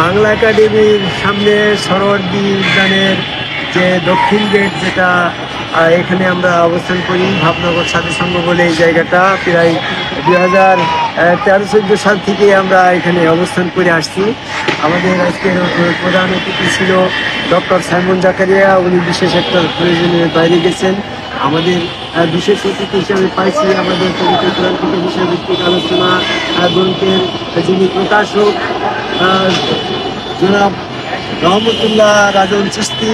বাংলা একাডেমির সামনে সরোয়ার্দী উদ্যানের যে দক্ষিণ গেট, যেটা এখানে আমরা অবস্থান করি, ভাবনগর সাথী সংঘ বলে এই জায়গাটা প্রায় 2013-14 সাল থেকে আমরা এখানে অবস্থান করে আসছি। আমাদের আজকের প্রধান অতিথি ছিল ডক্টর সাইমন জাকারিয়া। উনি বিশেষ একটা প্রয়োজনের বাইরে গেছেন। আমাদের বিশেষ অতিথি হিসেবে পাইছি আমাদের পবিত্র কোরআন থেকে বিষয়ভিত্তিক আলোচনা গ্রন্থের যিনি প্রকাশক জনাব রহমতুল্লাহ রাজন চিশতি।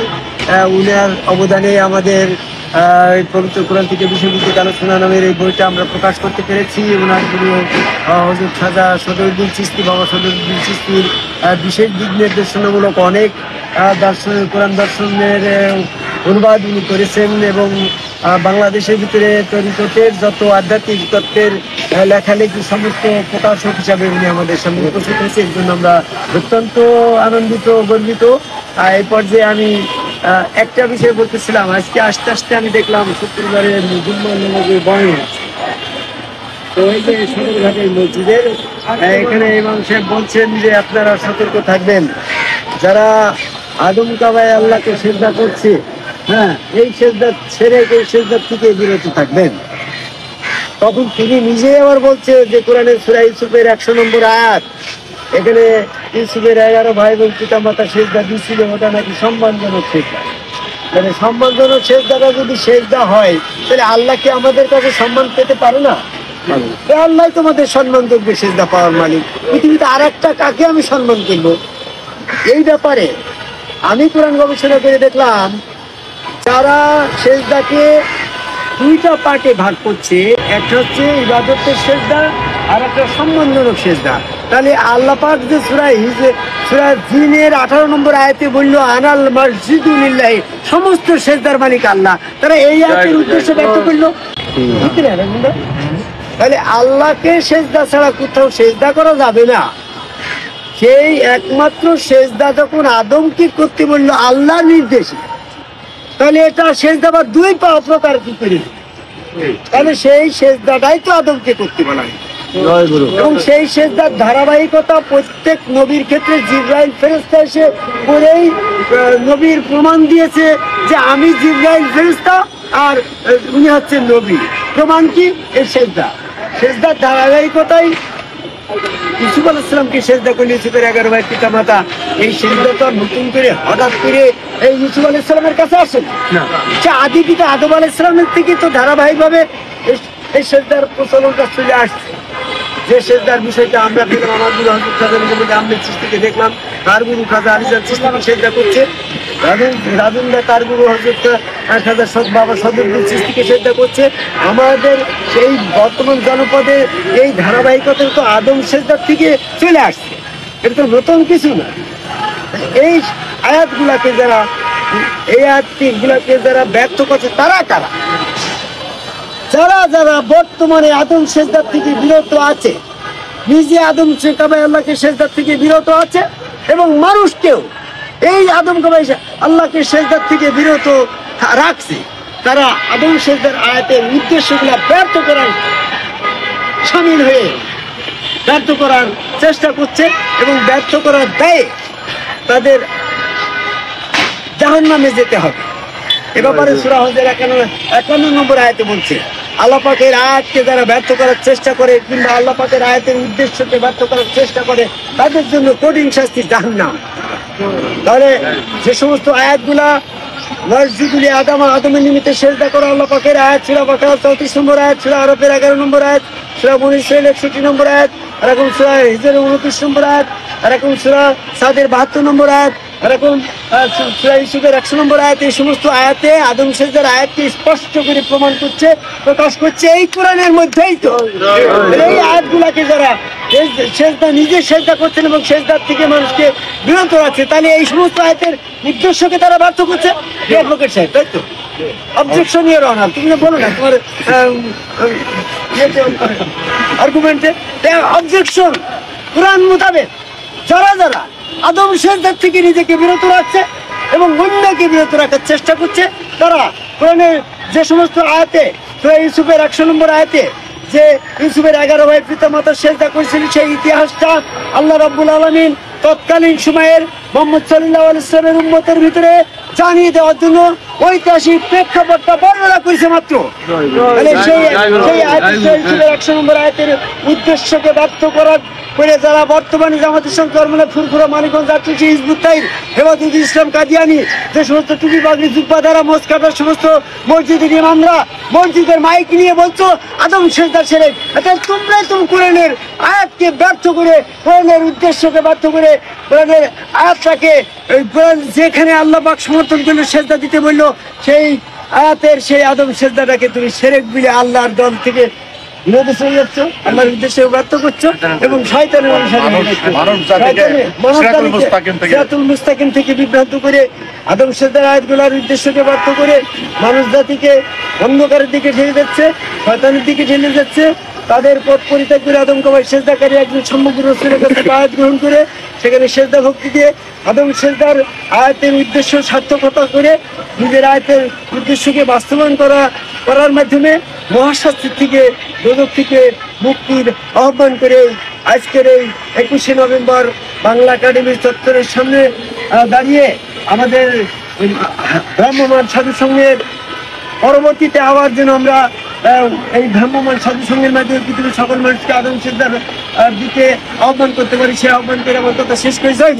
উনার অবদানে আমাদের পবিত্র কোরআন থেকে বিষয়ভিত্তিক আলোচনা নামের এই বইটা আমরা প্রকাশ করতে পেরেছি। ওনার গুরু হযরত খাজা সদরুদ্দীন চিশতি, বাবা সদরুদ্দীন চিশতির বিশেষ দিক নির্দেশনামূলক অনেক কোরআন দর্শনের অনুবাদ উনি করেছেন এবং বাংলাদেশের ভিতরে তরিকতের যত আধ্যাত্মিক তত্ত্বের লেখালেখি সমস্ত প্রকাশক হিসাবে উনি আমাদের সামনে উপস্থিত হয়েছে। এর জন্য আমরা অত্যন্ত আনন্দিত, গর্বিত। এই পর্যায়ে আমি একটা বিষয় বলতেছিলাম, আজকে আস্তে আস্তে আমি দেখলাম শুক্রবারের জুম্মার নামাজের বয়ান। তো এই যে সদরঘাটের মসজিদের এখানে ইমাম সাহেব বলছেন যে আপনারা সতর্ক থাকবেন, যারা আদম কাবায় আল্লাহকে সিজদা করছে, হ্যাঁ, এই সিজদা ছেড়ে এই সিজদার থেকে বিরত থাকবেন। তখন তিনি নিজেই আবার বলছে যে কোরআনের সূরা ইউসুফের 100 নম্বর আয়াত, এখানে ইউসুফের 11 ভাই বোন পিতা মাতা সিজদা দিচ্ছিল, ওটা নাকি সম্মানজনক সিজদা। মানে সম্মানজনক সিজদাটা যদি সিজদা হয়, তাহলে আল্লাহকে আমাদের কাছে সম্মান পেতে পারে না? আল্লাহ তোমাদের সম্মানযোগ্য সিজদা পাওয়ার মালিক। পৃথিবীতে আর একটা কাকে আমি সম্মান করবো? এই ব্যাপারে আমি কোরআন গবেষণা করে দেখলাম, যারা সিজদাকে দুইটা পার্টে ভাগ করছে, একটা হচ্ছে ইবাদতের সিজদা আর একটা সম্মানজনক সিজদা। তাহলে আল্লাহ পাক যে সূরা জিনের 18 নম্বর আয়াতে বলল আনাল মসজিদু লিল্লাহি, সমস্ত সিজদার মালিক আল্লাহ, তারা এই আয়াতের উদ্দেশ্য ব্যক্ত করলো। তাহলে আল্লাহকে সিজদা ছাড়া কোথাও সিজদা করা যাবে না। সেই একমাত্র সিজদা যখন আদমকে করতে বললো আল্লাহর নির্দেশে, তাহলে এটা সিজদা বা দুই প্রকার কি করে? তাহলে সেই সিজদাটাই তো আদমকে করতে বলা হয়। এবং সেই সিজদার ধারাবাহিকতা প্রত্যেক নবীর ক্ষেত্রে জিবরাইল ফেরেশতা এসে করেই নবীর প্রমাণ দিয়েছে যে আমি জিবরাইল ফেরেশতা আর উনি হচ্ছেন নবী। প্রমাণ কি? এই সিজদার ধারাবাহিকতাই ইউসুফ আলাইহিস সালামকে সিজদা করলে ইউসুফের 11 ভাই পিতা মাতা, এই সিজদা তো নতুন করে হঠাৎ করে এই ইউসুফ আলাইহিস সালামের কাছে আসে না। সে আদি পিতা আদম আলাইহিস সালামের থেকে তো ধারাবাহিকভাবে এই সিজদার প্রচলনটা চলে আসছে। যে সিজদার বিষয়টা আমরা দেখলাম আমার গুরু হযরত খাজা আহমেদ চিশতিকে দেখলাম, তার গুরু খাজা আলীজান চিশতিকে সিজদা করছে। রাজেন্দ্র তার গুরু হযরত খাজা বাবা সদরুদ্দীন চিশতিকে সিজদা করছে। আমাদের সেই বর্তমান জনপদে এই ধারাবাহিকতা তো আদম সিজদার থেকে চলে আসছে, এটা তো নতুন কিছু না। এই আয়াতগুলাকে যারা ব্যর্থ করছে তারা কারা? যারা বর্তমানে আদম সিজদার থেকে বিরত আছে, নিজে আদম কাবায় আল্লাহকে সিজদার থেকে বিরত আছে এবং মানুষকেও এই আদম কাবায় আল্লাহকে সিজদার থেকে বিরত রাখছে, তারা আদম সিজদার আয়াতের উদ্দেশ্যগুলো ব্যর্থ করার শামিল হয়ে ব্যর্থ করার চেষ্টা করছে এবং ব্যর্থ করার দায়ে তাদের জাহান্নামে যেতে হবে। এ ব্যাপারে সূরা হুজুর 51 নম্বর আয়াতে বলছে, আল্লাহ পাকের আয়াতকে যারা ব্যর্থ করার চেষ্টা করে কিংবা আল্লাহ পাকের আয়াতের উদ্দেশ্যকে ব্যর্থ করার চেষ্টা করে, তাদের জন্য কঠিন শাস্তি জাহান্নাম। তাহলে যে সমস্ত আয়াতগুলা মসজিদুল আদমের নিমিত্তে সিজদা করা আল্লাহ পাকের আয়াত, সূরা বাকারা 34 নম্বর আয়াত, সূরা আরাফের 11 নম্বর আয়াত, সূরা বনী ইসরাঈল 61 নম্বর আয়াত, এরকম সূরা হিজরের 29 নম্বর আয়াত, এরকম সূরা সাদের 72 নম্বর আয়াত, এরকম সূরা ইউসুফের 100 নম্বর আয়াত, এই সমস্ত আয়াতে আদম সিজদার আয়াতকে স্পষ্ট করে প্রকাশ করছে এই কোরআনের মধ্যেই তো। এই আয়াতগুলাকে যারা নিজে সিজদা করছেন এবং সিজদার থেকে মানুষকে বিরত রাখছে, তাহলে এই সমস্ত আয়াতের উদ্দেশ্যকে তারা ব্যর্থ করছে। অ্যাডভোকেট সাহেব, তাই তো? অবজেকশন নিয়ে রওনা, তুমি বলো না তোমার আর্গুমেন্টে অবজেকশন। কোরআন মোতাবেক যারা আদম সিজদার থেকে নিজেকে বিরত রাখছে এবং অন্যকে বিরত রাখার চেষ্টা করছে, তারা কোরআনের যে সমস্ত আয়াতে, সূরা ইউসুফের 100 নম্বর আয়াতে যে ইউসুফের 11 ভাই পিতা মাতা সিজদা করেছিলেন, সেই ইতিহাসটা আল্লাহ রাব্বুল আলামিন তৎকালীন সময়ের মোহাম্মদ সাল্লাল্লাহু আলাইহি ওয়াসাল্লামের উম্মতের ভিতরে জানিয়ে দেওয়ার জন্য ঐতিহাসিক প্রেক্ষাপটটা বর্ণনা করেছে মাত্র। তাহলে সেই আয়াতের 100 নম্বর আয়াতের উদ্দেশ্যকে ব্যর্থ করার করে যারা বর্তমানে জামাতের সঙ্গে চরমনে ফুরফুরা মানিকগঞ্জ যাত্রী হিজবুত তাহ্রীর হেফাজত ইসলাম কাদিয়ানি যে সমস্ত টুপি পাগড়ি জুব্বা দ্বারা মসকাটার সমস্ত মসজিদের ইমামরা মসজিদের মাইক নিয়ে বলছো আদম সেজদা ছেড়ে, এটা তোমরাই তুমি কোরআনের আয়াতকে ব্যর্থ করে, কোরআনের উদ্দেশ্যকে ব্যর্থ করে, কোরআনের আয়াতটাকে কোরআন যেখানে আল্লাহ পাক সমর্থন করলো সেজদা দিতে বললো সেই আয়াতের সেই আদম সেজদাটাকে তুমি সেরেক বিলে আল্লাহর দল থেকে বিরোধী চলে যাচ্ছ, আল্লাহর উদ্দেশ্যে ব্যর্থ করছো এবং শয়তানের সিরাতুল মুস্তাকিম থেকে বিভ্রান্ত করে আদম সেজদার আয়াতগুলোর উদ্দেশ্যকে ব্যর্থ করে মানুষ জাতিকে অন্ধকারের দিকে ঠেলে যাচ্ছে, শয়তানের দিকে ঠেলে যাচ্ছে। তাদের পথ পরিত্যাগ করে আদমকাবাই সেজদাকারী একজন সমগ্র রসুলের কাছে আয়াত গ্রহণ করে সেখানে সেজদা ভক্তি দিয়ে আদম সেজদার আয়াতের উদ্দেশ্য সার্থকতা করে নিজের আয়াতের উদ্দেশ্যকে বাস্তবায়ন করার মাধ্যমে মহাশাস্তির থেকে দোজখ থেকে মুক্তির আহ্বান করে আজকের এই 21শে নভেম্বর বাংলা একাডেমির চত্বরের সামনে দাঁড়িয়ে আমাদের ভ্রাম্যমাণ সাধু সংঘের পরবর্তীতে আবার যেন আমরা এই ভ্রাম্যমাণ সাধু সংঘের মাধ্যমে পৃথিবীর সকল মানুষকে আদম সেজদার দিকে আহ্বান করতে পারি, সে আহ্বান করে আমার কথা শেষ করে যাই।